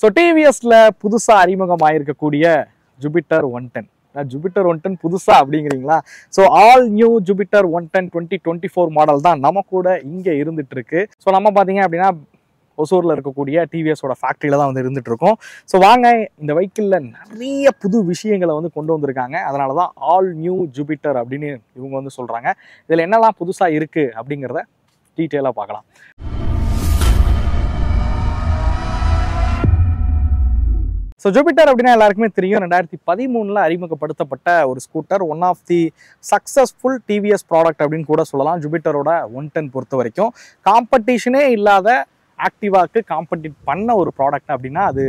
So டிவிஎஸ்ல புதுசாக அறிமுகமாயிருக்கக்கூடிய Jupiter 110. Jupiter 110 புதுசா அப்படிங்கிறீங்களா? So all new Jupiter 110 2024 model தான் நம்ம கூட இங்கே இருந்துட்டு இருக்கு. ஸோ நம்ம பார்த்தீங்க அப்படின்னா ஒசூரில் இருக்கக்கூடிய டிவிஎஸோட ஃபேக்ட்ரியில தான் வந்து இருந்துட்டு இருக்கோம். ஸோ வாங்க, இந்த வெஹிக்கிளில் நிறைய புது விஷயங்களை வந்து கொண்டு வந்திருக்காங்க. அதனால தான் ஆல் நியூ ஜூபிட்டர் அப்படின்னு இவங்க வந்து சொல்கிறாங்க. இதில் என்னெல்லாம் புதுசாக இருக்குது அப்படிங்கிறத டீட்டெயிலாக பார்க்கலாம். ஸோ ஜூபிட்டர் அப்படின்னா எல்லாருக்குமே தெரியும், 2013 அறிமுகப்படுத்தப்பட்ட ஒரு scooter. One of the successful TVS product அப்படின்னு கூட சொல்லலாம். ஜூபிட்டரோட 110 பொறுத்த வரைக்கும் காம்படிஷனே இல்லாத ஆக்டிவாக்கு காம்படிட் பண்ண ஒரு ப்ராடக்ட் அப்படின்னா அது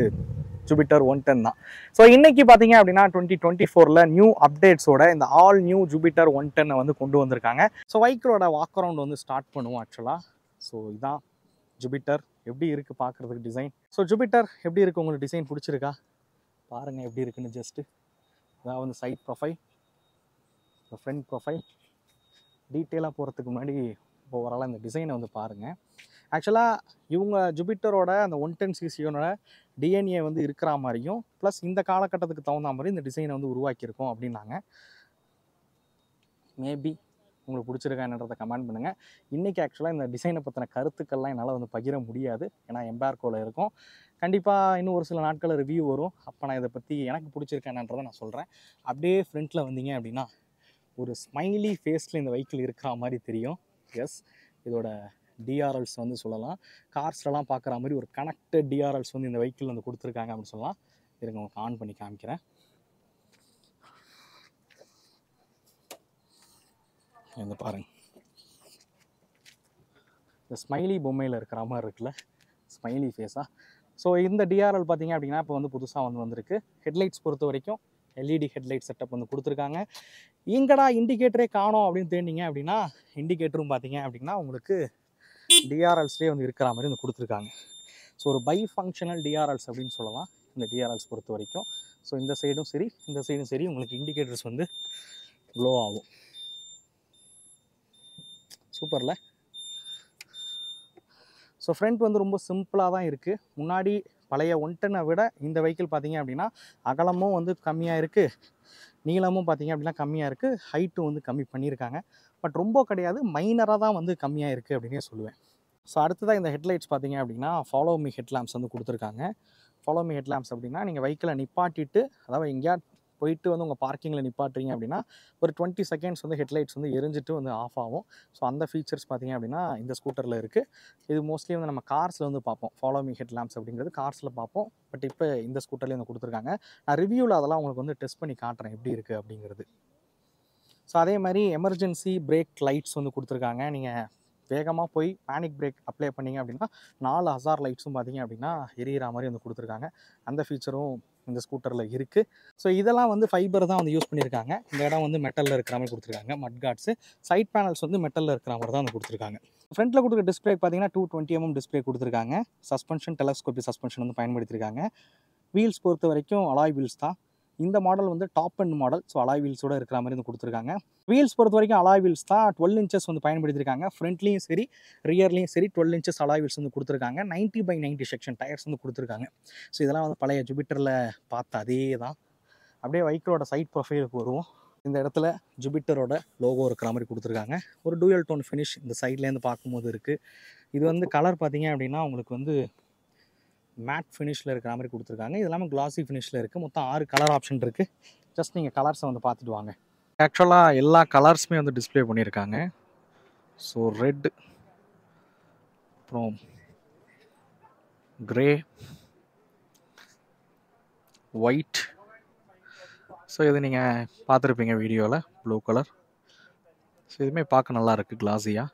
ஜூபிட்டர் 110 தான். ஸோ இன்னைக்கு பார்த்தீங்க அப்படின்னா 2024 நியூ அப்டேட்ஸோட இந்த ஆல் நியூ ஜூபிட்டர் 110 வந்து கொண்டு வந்திருக்காங்க. ஸோ வெஹிக்கிளோட வாக் அரவுண்ட் வந்து ஸ்டார்ட் பண்ணுவோம் ஆக்சுவலாக. ஸோ இதான் ஜூபிட்டர் எப்படி இருக்குது பார்க்குறதுக்கு டிசைன். ஸோ ஜூபிட்டர் எப்படி இருக்குது, உங்களுக்கு டிசைன் பிடிச்சிருக்கா பாருங்கள் எப்படி இருக்குன்னு. ஜஸ்ட்டு இதான் வந்து சைட் ப்ரொஃபைல், ஃப்ரண்ட் ப்ரொஃபைல். டீட்டெயிலாக போகிறதுக்கு முன்னாடி ஓவராலாக இந்த டிசைனை வந்து பாருங்கள். ஆக்சுவலாக இவங்க ஜூபிட்டரோட அந்த 110cc டிஎன்ஏ வந்து இருக்கிற மாதிரியும் ப்ளஸ் இந்த காலகட்டத்துக்கு தகுந்த மாதிரி இந்த டிசைனை வந்து உருவாக்கியிருக்கோம் அப்படின்னாங்க. மேபி உங்களுக்கு பிடிச்சிருக்கா என்னன்றதை கமெண்ட் பண்ணுங்கள். இன்றைக்கி ஆக்சுவலாக இந்த டிசைனை பற்றின கருத்துக்கள்லாம் என்னால் வந்து பகிர முடியாது, ஏன்னா எம்பார்கோவில் இருக்கும். கண்டிப்பாக இன்னும் ஒரு சில நாட்களில் ரிவ்யூ வரும், அப்போ நான் இதை பற்றி எனக்கு பிடிச்சிருக்கா என்னன்றதை நான் சொல்கிறேன். அப்படியே ஃப்ரண்ட்டில் வந்தீங்க அப்படின்னா ஒரு ஸ்மைலி ஃபேஸில் இந்த வெஹிக்கிள் இருக்கிற மாதிரி தெரியும். எஸ், இதோட டிஆர்எல்ஸ் வந்து சொல்லலாம். கார்ஸ்லலாம் பார்க்குற மாதிரி ஒரு கனெக்டட் டிஆர்எல்ஸ் வந்து இந்த வெஹிக்கிள் வந்து கொடுத்துருக்காங்க அப்படின்னு சொல்லலாம். இருங்க உங்களுக்கு ஆன் பண்ணி காமிக்கிறேன். இந்த பாருங்க, இந்த ஸ்மைலி பொம்மையில் இருக்கிற மாதிரி இருக்குல்ல, ஸ்மைலி ஃபேஸாக. ஸோ இந்த டிஆர்எல் பார்த்தீங்க அப்படின்னா இப்போ வந்து புதுசாக வந்திருக்கு. ஹெட்லைட்ஸ் பொறுத்த வரைக்கும் எல்இடி ஹெட்லைட் செட்டப் வந்து கொடுத்துருக்காங்க. எங்கடா இண்டிகேட்டரே காணோம் அப்படின்னு தேடிங்க அப்படின்னா இண்டிகேட்டரும் பார்த்தீங்க அப்படின்னா உங்களுக்கு டிஆர்எல்ஸ்லேயே வந்து இருக்கிற மாதிரி வந்து கொடுத்துருக்காங்க. ஸோ ஒரு பை ஃபங்க்ஷனல் டிஆர்எல்ஸ் அப்படின்னு சொல்லலாம் இந்த டிஆர்எல்ஸ் பொறுத்த வரைக்கும். ஸோ இந்த சைடும் சரி இந்த சைடும் சரி உங்களுக்கு இண்டிகேட்டர்ஸ் வந்து க்ளோ ஆகும். சூப்பரில். ஸோ ஃப்ரண்ட் வந்து ரொம்ப சிம்பிளாக தான் இருக்குது. முன்னாடி பழைய 110 விட இந்த வெஹிக்கிள் பார்த்தீங்க அப்படின்னா அகலமும் வந்து கம்மியாக இருக்குது, நீளமும் பார்த்தீங்க அப்படின்னா கம்மியாக இருக்குது, ஹைட்டும் வந்து கம்மி பண்ணியிருக்காங்க. பட் ரொம்ப கிடையாது, மைனராக தான் வந்து கம்மியாக இருக்குது அப்படின்னே சொல்லுவேன். ஸோ அடுத்ததாக இந்த ஹெட்லைட்ஸ் பார்த்தீங்க அப்படின்னா ஃபாலோ மீ ஹெட்லாம்ப்ஸ் வந்து கொடுத்துருக்காங்க. ஃபாலோ மீ ஹெட்லாம்ப்ஸ் அப்படின்னா நீங்கள் வெஹிக்கிளை நிப்பாட்டிட்டு, அதாவது எங்கேயா போயிட்டு வந்து உங்கள் பார்க்கிங்கில் நிப்பாட்டுறீங்க அப்படின்னா ஒரு 20 செகண்ட்ஸ் வந்து ஹெட்லைட்ஸ் வந்து எரிஞ்சிட்டு வந்து ஆஃப் ஆகும். ஸோ அந்த ஃபீச்சர்ஸ் பார்த்தீங்க அப்படின்னா இந்த ஸ்கூட்டரில் இருக்குது. இது மோஸ்ட்லி வந்து நம்ம கார்ஸில் வந்து பார்ப்போம், ஃபாலோ மீ ஹெட்லாம்ப்ஸ் அப்படிங்கிறது கார்ஸில் பார்ப்போம். பட் இப்போ இந்த ஸ்கூட்டர்லேயே வந்து கொடுத்துருக்காங்க. நான் ரிவ்யூவில் அதெல்லாம் உங்களுக்கு வந்து டெஸ்ட் பண்ணி காட்டுறேன் எப்படி இருக்குது அப்படிங்கிறது. ஸோ அதே மாதிரி எமர்ஜென்சி பிரேக் லைட்ஸ் வந்து கொடுத்துருக்காங்க. நீங்கள் வேகமாக போய் பேனிக் பிரேக் அப்ளை பண்ணிங்க அப்படின்னா 4 ஹசார் லைட்ஸும் பார்த்தீங்க அப்படின்னா எரியிற மாதிரி வந்து கொடுத்துருக்காங்க. அந்த ஃபீச்சரும் இந்த ஸ்கூட்டரில் இருக்குது. ஸோ இதெல்லாம் வந்து ஃபைபர் தான் வந்து யூஸ் பண்ணியிருக்காங்க. இந்த இடம் வந்து மெட்டலில் இருக்கிற மாதிரி கொடுத்துருக்காங்க, மட் கார்ட்ஸு. சைட் பேனல்ஸ் வந்து மெட்டலில் இருக்கிற மாதிரி தான் வந்து கொடுத்துருக்காங்க. ஃப்ரண்ட்டில் கொடுக்குற டிஸ்பிளே பார்த்தீங்கன்னா 220mm டிஸ்பிளே கொடுத்துருக்காங்க. சஸ்பென்ஷன் டெலஸ்கோபி சஸ்பென்ஷன் வந்து பயன்படுத்தியிருக்காங்க. வீல்ஸ் பொறுத்த வரைக்கும் அலாய் வீல்ஸ் தான். இந்த மாடல் வந்து top and model. So alloy வீல்ஸோட இருக்கிற மாதிரி வந்து கொடுத்துருக்காங்க. வீல்ஸ் பொறுத்த வரைக்கும் அலாய் வீல்ஸ் தான். 12 inches வந்து பயன்படுத்தியிருக்காங்க. ஃப்ரண்ட்லேயும் சரி ரியர்லேயும் சரி 12 inches அலாய் வீல்ஸ் வந்து கொடுத்துருக்காங்க. 90/90 செக்ஷன் டயர்ஸ் வந்து கொடுத்துருக்காங்க. ஸோ இதெல்லாம் வந்து பழைய ஜூபிட்டரில் பார்த்த அதே தான். அப்படியே வெஹிக்கிளோட சைட் ப்ரொஃபைலுக்கு வருவோம். இந்த இடத்துல ஜூபிட்டரோட லோகோ இருக்கிற மாதிரி கொடுத்துருக்காங்க. ஒரு டூயல் டோன் ஃபினிஷ் இந்த சைட்லேருந்து பார்க்கும்போது இருக்குது. இது வந்து கலர் பார்த்தீங்க அப்படின்னா உங்களுக்கு வந்து மேட் ஃபினிஷில் இருக்கிற மாதிரி கொடுத்துருக்காங்க. இது இல்லாமல் கிளாசி ஃபினிஷில் இருக்குது. மொத்தம் 6 கலர் ஆப்ஷன் இருக்குது. ஜஸ்ட் நீங்கள் கலர்ஸை வந்து பார்த்துட்டு வாங்க. ஆக்சுவலாக எல்லா கலர்ஸுமே வந்து டிஸ்பிளே பண்ணியிருக்காங்க. ஸோ ரெட், அப்புறம் கிரே, ஒயிட். ஸோ இது நீங்கள் பார்த்துருப்பீங்க வீடியோவில், ப்ளூ கலர். ஸோ இதுவுமே பார்க்க நல்லா இருக்குது கிளாஸியாக.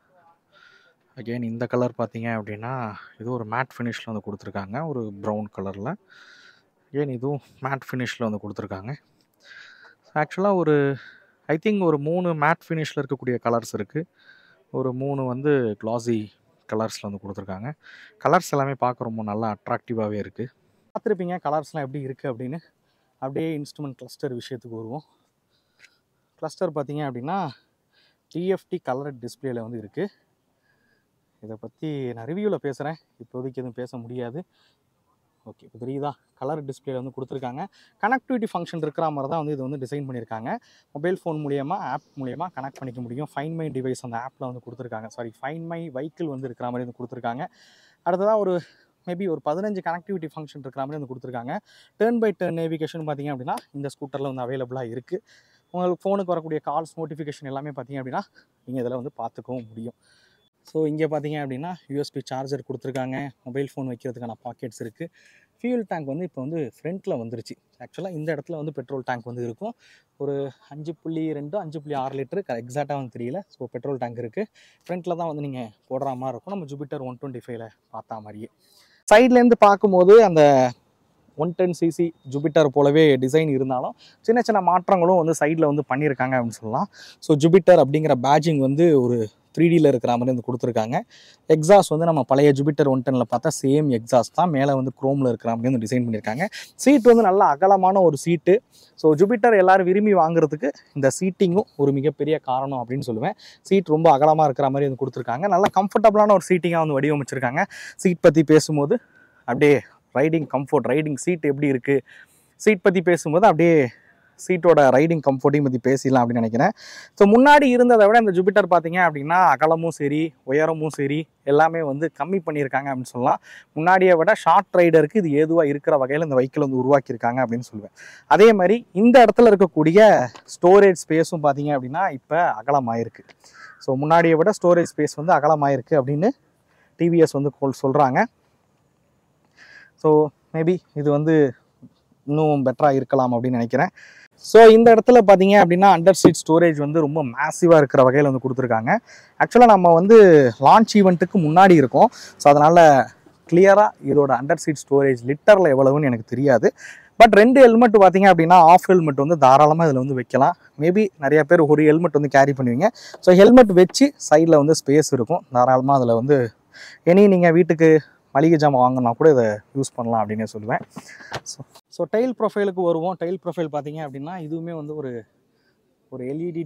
அகெயின் இந்த கலர் பார்த்தீங்க அப்படின்னா இது ஒரு மேட் ஃபினிஷில் வந்து கொடுத்துருக்காங்க, ஒரு ப்ரௌன் கலரில். அகெயின் இதுவும் மேட் ஃபினிஷில் வந்து கொடுத்துருக்காங்க. ஆக்சுவலாக ஒரு ஐ திங்க் ஒரு 3 மேட் ஃபினிஷில் இருக்கக்கூடிய கலர்ஸ் இருக்குது, ஒரு 3 வந்து க்ளாஸி கலர்ஸில் வந்து கொடுத்துருக்காங்க. கலர்ஸ் எல்லாமே பார்க்க ரொம்ப நல்லா அட்ராக்டிவாகவே இருக்குது. பார்த்துருப்பீங்க கலர்ஸ்லாம் எப்படி இருக்குது அப்படின்னு. அப்படியே இன்ஸ்ட்ருமெண்ட் கிளஸ்டர் விஷயத்துக்கு வருவோம். கிளஸ்டர் பார்த்தீங்க அப்படின்னா டிஎஃப்டி கலர் டிஸ்பிளேல வந்து இருக்குது. இதை பற்றி நான் ரிவ்யூவில் பேசுகிறேன், இப்போதைக்கு எதுவும் பேச முடியாது. ஓகே, இப்போ தெரியுதா? கலர் டிஸ்பிளே வந்து கொடுத்துருக்காங்க. கனெக்டிவிட்டி ஃபங்க்ஷன் இருக்கிற மாதிரி தான் வந்து இது வந்து டிசைன் பண்ணியிருக்காங்க. மொபைல் ஃபோன் மூலியமா, ஆப் மூலியமா கனெக்ட் பண்ணிக்க முடியும். ஃபைண்ட் மை டிவைஸ் அந்த ஆப்பில் வந்து கொடுத்துருக்காங்க. சாரி, ஃபைண்ட் மை வெஹிக்கிள் வந்து இருக்கிற மாதிரி வந்து கொடுத்துருக்காங்க. அடுத்ததாக ஒரு மேபி ஒரு 15 கனெக்டிவிட்டி ஃபங்க்ஷன் இருக்கிற மாதிரி வந்து கொடுத்துருக்காங்க. டர்ன் பை டர்ன் நேவிகேஷன் பார்த்தீங்க அப்படின்னா இந்த ஸ்கூட்டரில் வந்து அவைலபிளாக இருக்குது. உங்களுக்கு ஃபோனுக்கு வரக்கூடிய கால்ஸ் நோட்டிஃபிகேஷன் எல்லாமே பார்த்தீங்க அப்படின்னா நீங்கள் இதில் வந்து பார்த்துக்கவும் முடியும். ஸோ இங்கே பார்த்தீங்க அப்படின்னா யூஎஸ்பி சார்ஜர் கொடுத்துருக்காங்க. மொபைல் ஃபோன் வைக்கிறதுக்கான பாக்கெட்ஸ் இருக்குது. ஃபியூல் டேங்க் வந்து இப்போ வந்து ஃப்ரண்ட்டில் வந்துருச்சு. ஆக்சுவலாக இந்த இடத்துல வந்து பெட்ரோல் டேங்க் வந்து இருக்கும். ஒரு 5.2 5.6 லிட்டரு எக்ஸாக்டாக வந்து தெரியல. ஸோ பெட்ரோல் டேங்க் இருக்குது. ஃப்ரண்ட்டில் தான் வந்து நீங்கள் போடுற மாதிரி இருக்கும். நம்ம ஜூபிட்டர் 125ல பார்த்தா மாதிரியே. சைட்லேருந்து பார்க்கும்போது அந்த 110cc ஜூபிட்டர் போலவே டிசைன் இருந்தாலும் சின்ன சின்ன மாற்றங்களும் வந்து சைடில் வந்து பண்ணியிருக்காங்க அப்படின்னு சொல்லலாம். ஸோ ஜூபிட்டர் அப்படிங்கிற பேட்ஜிங் வந்து ஒரு 3Dயில் இருக்கிற மாதிரி வந்து கொடுத்துருக்காங்க. எக்ஸாஸ்ட் வந்து நம்ம பழைய ஜூபிட்டர் 110ல பார்த்தா சேம் எக்ஸாஸ்ட் தான். மேலே வந்து குரோமில் இருக்கிற மாதிரி வந்து டிசைன் பண்ணியிருக்காங்க. சீட் வந்து நல்லா அகலமான ஒரு சீட்டு. ஸோ ஜூபிட்டர் எல்லோரும் விரும்பி வாங்குறதுக்கு இந்த சீட்டிங்கும் ஒரு மிகப்பெரிய காரணம் அப்படின்னு சொல்லுவேன். சீட் ரொம்ப அகலமாக இருக்கிற மாதிரி வந்து கொடுத்துருக்காங்க. நல்லா கம்ஃபர்டபுளான ஒரு சீட்டிங்காக வந்து வடிவமைச்சிருக்காங்க. சீட் பற்றி பேசும்போது அப்படியே ரைடிங் கம்ஃபர்ட், ரைடிங் சீட் எப்படி இருக்குது, சீட் பற்றி பேசும்போது அப்படியே சீட்டோட ரைடிங் கம்ஃபர்ட்டையும் பற்றி பேசிடலாம் அப்படின்னு நினைக்கிறேன். ஸோ முன்னாடி இருந்ததை விட இந்த ஜூபிட்டர் பார்த்தீங்க அப்படின்னா அகலமும் சரி உயரமும் சரி எல்லாமே வந்து கம்மி பண்ணியிருக்காங்க அப்படின்னு சொல்லலாம். முன்னாடியை விட ஷார்ட் ரைடருக்கு இது ஏதுவாக இருக்கிற வகையில் இந்த வெஹிக்கிள் வந்து உருவாக்கியிருக்காங்க அப்படின்னு சொல்லுவேன். அதே மாதிரி இந்த இடத்துல இருக்கக்கூடிய ஸ்டோரேஜ் ஸ்பேஸும் பார்த்தீங்க அப்படின்னா இப்போ அகலமாயிருக்கு. ஸோ முன்னாடியை விட ஸ்டோரேஜ் ஸ்பேஸ் வந்து அகலமாயிருக்கு அப்படின்னு டிவிஎஸ் வந்து சொல்கிறாங்க. ஸோ மேபி இது வந்து இன்னும் பெட்டராக இருக்கலாம் அப்படின்னு நினைக்கிறேன். ஸோ இந்த இடத்துல பார்த்தீங்க அப்படின்னா அண்டர் சீட் ஸ்டோரேஜ் வந்து ரொம்ப மேசிவாக இருக்கிற வகையில் வந்து கொடுத்துருக்காங்க. ஆக்சுவலாக நம்ம வந்து லான்ச் ஈவெண்ட்டுக்கு முன்னாடி இருக்கோம். ஸோ அதனால் கிளியராக இதோட அண்டர் சீட் ஸ்டோரேஜ் லிட்டரில் எவ்வளவுன்னு எனக்கு தெரியாது. பட் 2 ஹெல்மெட் பார்த்தீங்க அப்படின்னா ஆஃப் ஹெல்மெட் வந்து தாராளமாக இதில் வந்து வைக்கலாம். மேபி நிறைய பேர் ஒரு ஹெல்மெட் வந்து கேரி பண்ணுவீங்க. ஸோ ஹெல்மெட் வச்சு சைடில் வந்து ஸ்பேஸ் இருக்கும். தாராளமாக அதில் வந்து நீங்கள் வீட்டுக்கு மளிகை ஜாமான் வாங்கினா கூட இதை யூஸ் பண்ணலாம் அப்படின்னு சொல்லுவேன். ஸோ டைல் ப்ரொஃபைலுக்கு வருவோம். டைல் ப்ரொஃபைல் பார்த்தீங்க அப்படின்னா இதுவுமே வந்து ஒரு எல்இடி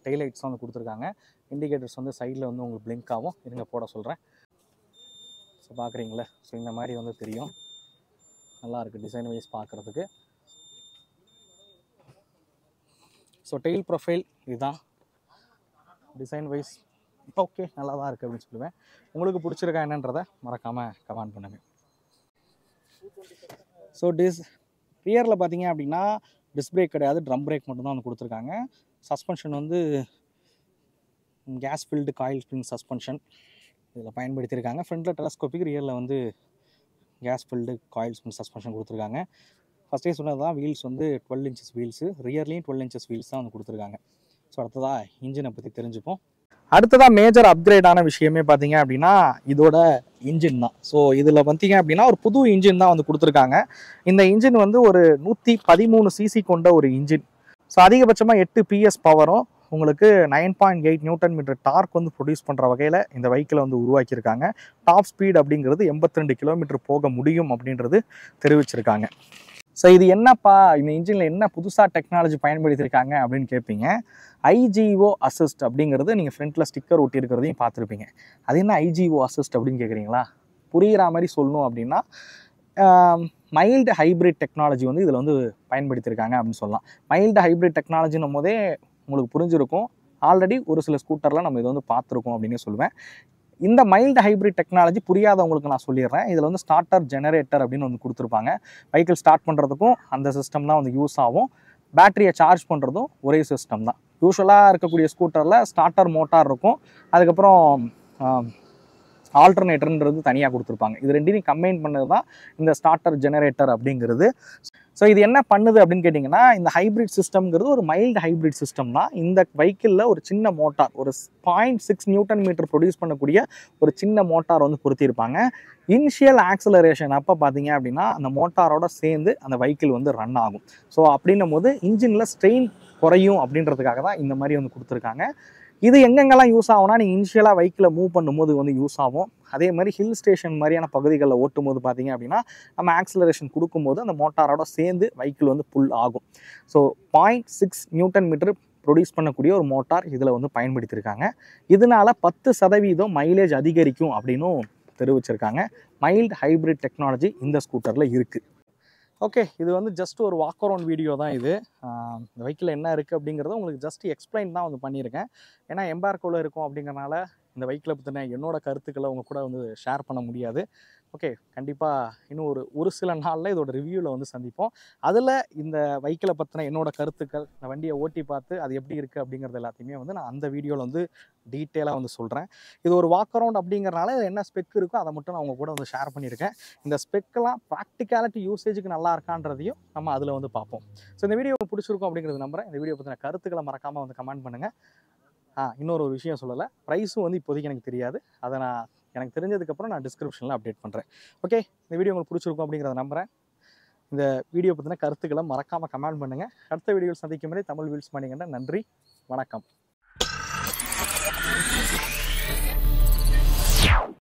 டைல் லைட்ஸ் வந்து கொடுத்துருக்காங்க. இண்டிகேட்டர்ஸ் வந்து சைடில் வந்து உங்களுக்கு பிளிங்க் ஆகும். இருங்க போட சொல்கிறேன். ஸோ பார்க்குறீங்களே, ஸோ இந்த மாதிரி வந்து தெரியும். நல்லா இருக்குது டிசைன் வைஸ் பார்க்குறதுக்கு. ஸோ டைல் ப்ரொஃபைல் இதுதான். டிசைன் வைஸ் ஓகே, நல்லா தான் இருக்குது அப்படின்னு சொல்லுவேன். உங்களுக்கு பிடிச்சிருக்கா என்னன்றதை மறக்காமல் கமெண்ட் பண்ணுங்கள். ஸோ ரியரில் பார்த்தீங்க அப்படின்னா டிஸ்க் பிரேக் கிடையாது, ட்ரம் பிரேக் மட்டும்தான் வந்து கொடுத்துருக்காங்க. சஸ்பென்ஷன் வந்து case field coil spring suspension இதில் பயன்படுத்தியிருக்காங்க. ஃப்ரண்ட்டில் டெலஸ்கோபிக், ரியரில் வந்து case field coil spring suspension கொடுத்துருக்காங்க. ஃபஸ்ட்டே சொன்னது தான் வீல்ஸ் வந்து 12 inches வீல்ஸு, ரியர்லேயும் 12 inches வீல்ஸ் தான் வந்து கொடுத்துருக்காங்க. ஸோ அடுத்ததாக இன்ஜினை பற்றி தெரிஞ்சுப்போம். அடுத்ததாக மேஜர் அப்கிரேடான விஷயமே பார்த்தீங்க அப்படின்னா இதோட இன்ஜின் தான். ஸோ இதில் பார்த்தீங்க அப்படின்னா ஒரு புது இன்ஜின் தான் வந்து கொடுத்துருக்காங்க. இந்த இன்ஜின் வந்து ஒரு 113cc கொண்ட ஒரு இன்ஜின். ஸோ அதிகபட்சமாக 8 PS பவரும் உங்களுக்கு 9.8 Nm டார்க் வந்து ப்ரொடியூஸ் பண்ணுற வகையில் இந்த வெஹிக்கிளை வந்து உருவாக்கியிருக்காங்க. டாப் ஸ்பீட் அப்படிங்கிறது 82 km போக முடியும் அப்படின்றது தெரிவிச்சிருக்காங்க. ஸோ இது என்னப்பா இந்த இன்ஜினில் என்ன புதுசாக டெக்னாலஜி பயன்படுத்தியிருக்காங்க அப்படின்னு கேட்பீங்க. ஐஜிஓ அசிஸ்ட் அப்படிங்கிறது நீங்கள் ஃப்ரண்ட்டில் ஸ்டிக்கர் ஒட்டி இருக்கிறதையும் பார்த்துருப்பீங்க. அது என்ன ஐஜிஓ அசிஸ்ட் அப்படின்னு கேட்குறீங்களா? புரிகிற மாதிரி சொல்லணும் அப்படின்னா மைல்டு ஹைப்ரிட் டெக்னாலஜி வந்து இதில் வந்து பயன்படுத்தியிருக்காங்க அப்படின்னு சொல்லலாம். மைல்டு ஹைப்ரிட் டெக்னாலஜின்னும் போதே உங்களுக்கு புரிஞ்சிருக்கும். ஆல்ரெடி ஒரு சில ஸ்கூட்டரில் நம்ம இதை வந்து பார்த்துருக்கோம் அப்படின்னு சொல்லுவேன். இந்த மைல்டு ஹைப்ரிட் டெக்னாலஜி புரியாதவங்களுக்கு நான் சொல்லிடுறேன். இதில் வந்து ஸ்டார்டர் ஜெனரேட்டர் அப்படின்னு வந்து கொடுத்துருப்பாங்க. வெஹிக்கிள் ஸ்டார்ட் பண்ணுறதுக்கும் அந்த சிஸ்டம் தான் வந்து யூஸ் ஆகும். பேட்டரியை சார்ஜ் பண்ணுறதும் ஒரே சிஸ்டம் தான். யூஸ்வலாக இருக்கக்கூடிய ஸ்கூட்டரில் ஸ்டார்டர் மோட்டார் இருக்கும், அதுக்கப்புறம் ஆல்டர்னேட்டர்ன்றது தனியாக கொடுத்துருப்பாங்க. இது ரெண்டையும் கம்பைன் பண்ணது தான் இந்த ஸ்டார்டர் ஜெனரேட்டர் அப்படிங்கிறது. ஸோ இது என்ன பண்ணுது அப்படின்னு கேட்டிங்கன்னா இந்த ஹைப்ரிட் சிஸ்டம்ங்கிறது ஒரு மைல்டு ஹைப்ரிட் சிஸ்டம் தான். இந்த வெஹிக்கிளில் ஒரு சின்ன மோட்டார், ஒரு 0.6 Nm ப்ரொடியூஸ் பண்ணக்கூடிய ஒரு சின்ன மோட்டார் வந்து பொருத்தியிருப்பாங்க. இனிஷியல் ஆக்சலரேஷன் அப்போ பார்த்தீங்க அப்படின்னா அந்த மோட்டாரோட சேர்ந்து அந்த வெஹிக்கிள் வந்து ரன் ஆகும். ஸோ அப்படின்னும் போது இன்ஜினில் ஸ்ட்ரெயின் குறையும் அப்படின்றதுக்காக தான் இந்த மாதிரி வந்து கொடுத்துருக்காங்க. இது எங்கெங்கெல்லாம் யூஸ் ஆகும்னா நீங்கள் இனிஷியலாக வெஹிக்கிளை மூவ் பண்ணும்போது வந்து யூஸ் ஆகும். அதே மாதிரி ஹில் ஸ்டேஷன் மாதிரியான பகுதிகளில் ஓட்டும் போது பார்த்தீங்க அப்படின்னா நம்ம ஆக்சலரேஷன் கொடுக்கும்போது அந்த மோட்டாரோட சேர்ந்து வெஹிக்கிள் வந்து புல் ஆகும். ஸோ 0.6 Nm ப்ரொடியூஸ் பண்ணக்கூடிய ஒரு மோட்டார் இதில் வந்து பயன்படுத்தியிருக்காங்க. இதனால் 10% மைலேஜ் அதிகரிக்கும் அப்படின்னும் தெரிவிச்சிருக்காங்க. மைல்டு ஹைப்ரிட் டெக்னாலஜி இந்த ஸ்கூட்டரில் இருக்குது. ஓகே, இது வந்து ஜஸ்ட் ஒரு வாக் அரவுண்ட் வீடியோ தான் இது. இந்த வெஹிக்கிள் என்ன இருக்குது அப்படிங்கிறத உங்களுக்கு ஜஸ்ட் எக்ஸ்பிளைன் தான் வந்து பண்ணியிருக்கேன். ஏன்னா எம்பார்க்கோவில் இருக்கும் அப்படிங்கிறனால இந்த வெஹிக்கிளை பற்றின என்னோட கருத்துக்களை உங்கள் கூட வந்து ஷேர் பண்ண முடியாது. ஓகே, கண்டிப்பாக இன்னும் ஒரு சில நாளில் இதோட ரிவ்யூவில் வந்து சந்திப்போம். அதில் இந்த வெஹிக்கிளை பற்றின என்னோட கருத்துக்கள், இந்த வண்டியை ஓட்டி பார்த்து அது எப்படி இருக்குது அப்படிங்கிறது எல்லாத்தையுமே வந்து நான் அந்த வீடியோவில் வந்து டீட்டெயிலாக வந்து சொல்கிறேன். இது ஒரு வாக் அரவுண்ட் அப்படிங்கிறனால என்ன ஸ்பெக் இருக்கோ அதை மட்டும் நான் உங்கள் கூட வந்து ஷேர் பண்ணியிருக்கேன். இந்த ஸ்பெக்கெல்லாம் ப்ராக்டிகாலிட்டி யூசேஜுக்கு நல்லா இருக்கான்றதையும் நம்ம அதில் வந்து பார்ப்போம். ஸோ இந்த வீடியோ பிடிச்சிருக்கும் அப்படிங்கிறது நம்புறேன். இந்த வீடியோ பற்றின கருத்துக்களை மறக்காமல் வந்து கமெண்ட் பண்ணுங்கள். இன்னொரு விஷயம் சொல்லலை, ப்ரைஸும் வந்து இப்போதைக்கு எனக்கு தெரியாது. அதை எனக்கு தெரிஞ்சதுக்கப்புறம் நான் டிஸ்கிரிப்ஷனில் அப்டேட் பண்ணுறேன். ஓகே, இந்த வீடியோ உங்களுக்கு பிடிச்சிருக்கும் அப்படிங்கிறத நம்புகிறேன். இந்த வீடியோ பற்றின கருத்துக்களை மறக்காமல் கமெண்ட் பண்ணுங்கள். அடுத்த வீடியோவில் சந்திக்கும் வரை தமிழ் வீல்ஸ் மணிகண்டன். நன்றி, வணக்கம்.